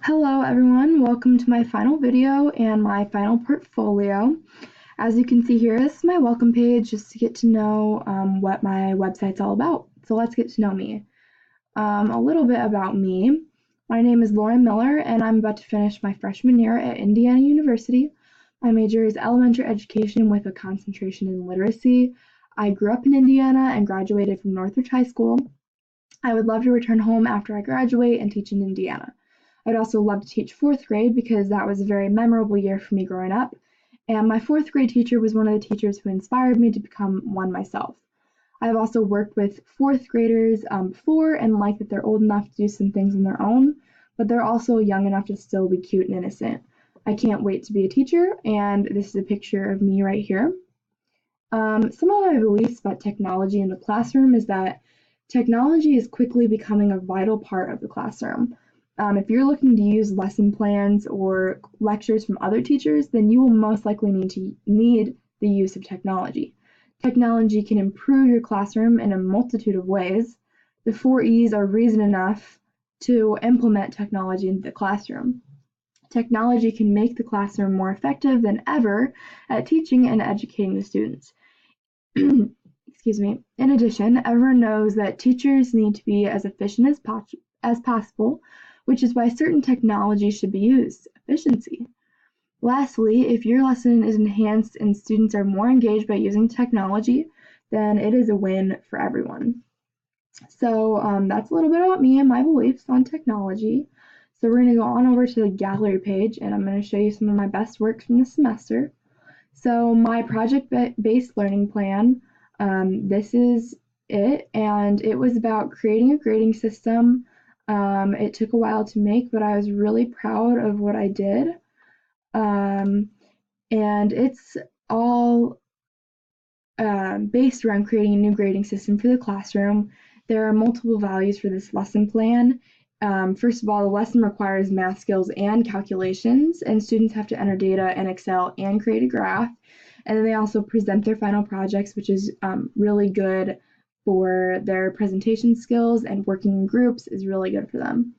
Hello everyone, welcome to my final video and my final portfolio. As you can see here, this is my welcome page just to get to know what my website's all about. So let's get to know me. A little bit about me. My name is Lauren Miller and I'm about to finish my freshman year at Indiana University. My major is elementary education with a concentration in literacy. I grew up in Indiana and graduated from Northridge High School. I would love to return home after I graduate and teach in Indiana. I'd also love to teach fourth grade because that was a very memorable year for me growing up. And my fourth grade teacher was one of the teachers who inspired me to become one myself. I've also worked with fourth graders before and like that they're old enough to do some things on their own, but they're also young enough to still be cute and innocent. I can't wait to be a teacher, and this is a picture of me right here. Some of my beliefs about technology in the classroom is that technology is quickly becoming a vital part of the classroom. If you're looking to use lesson plans or lectures from other teachers, then you will most likely need the use of technology. Technology can improve your classroom in a multitude of ways. The 4 E's are reason enough to implement technology into the classroom. Technology can make the classroom more effective than ever at teaching and educating the students. Excuse me. In addition, everyone knows that teachers need to be as efficient as possible, which is why certain technology should be used. Efficiency. Lastly, if your lesson is enhanced and students are more engaged by using technology, then it is a win for everyone. So that's a little bit about me and my beliefs on technology. So we're going to go on over to the gallery page and I'm going to show you some of my best work from the semester. So my project-based learning plan, this is it, and it was about creating a grading system. It took a while to make, but I was really proud of what I did. And it's all based around creating a new grading system for the classroom. There are multiple values for this lesson plan. First of all, the lesson requires math skills and calculations, and students have to enter data in Excel and create a graph. And then they also present their final projects, which is really good for their presentation skills, and working in groups is really good for them.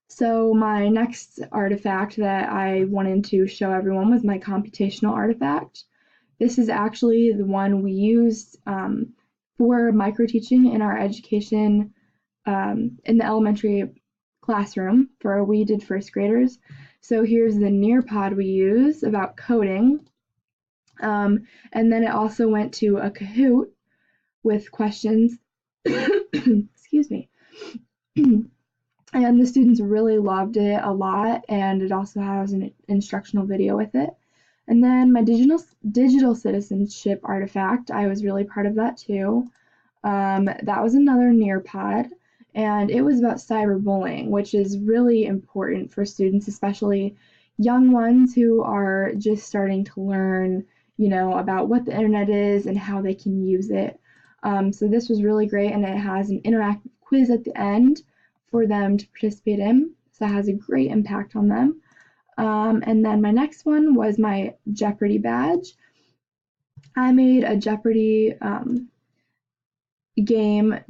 So my next artifact that I wanted to show everyone was my computational artifact. This is actually the one we used for micro-teaching in our education in the elementary classroom for we did first graders. So here's the Nearpod we use about coding. And then it also went to a Kahoot with questions. Excuse me. And the students really loved it a lot, and it also has an instructional video with it. And then my digital citizenship artifact, I was really proud of that too. That was another Nearpod, and it was about cyberbullying, which is really important for students, especially young ones who are just starting to learn, about what the internet is and how they can use it. So this was really great, and it has an interactive quiz at the end for them to participate in, so it has a great impact on them. And then my next one was my Jeopardy badge. I made a Jeopardy game,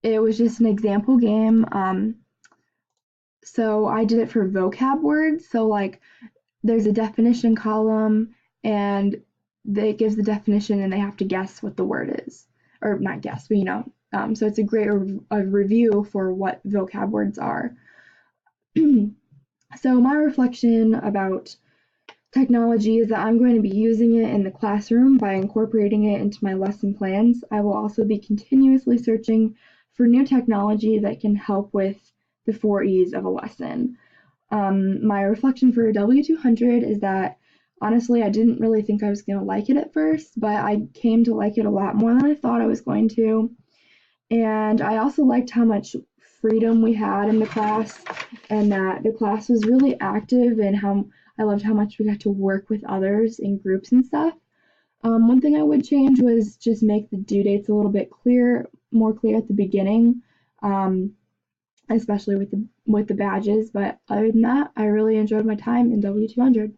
it was just an example game. So I did it for vocab words. So like there's a definition column and it gives the definition and they have to guess what the word is. Or not guess, but so it's a great review for what vocab words are. So my reflection about technology is that I'm going to be using it in the classroom by incorporating it into my lesson plans. I will also be continuously searching for new technology that can help with the 4 E's of a lesson. My reflection for W200 is that honestly, I didn't really think I was going to like it at first, but I came to like it a lot more than I thought I was going to. And I also liked how much freedom we had in the class, and that the class was really active, and how I loved how much we got to work with others in groups and stuff. One thing I would change was just make the due dates a little bit more clear at the beginning, especially with the badges. But other than that, I really enjoyed my time in W200.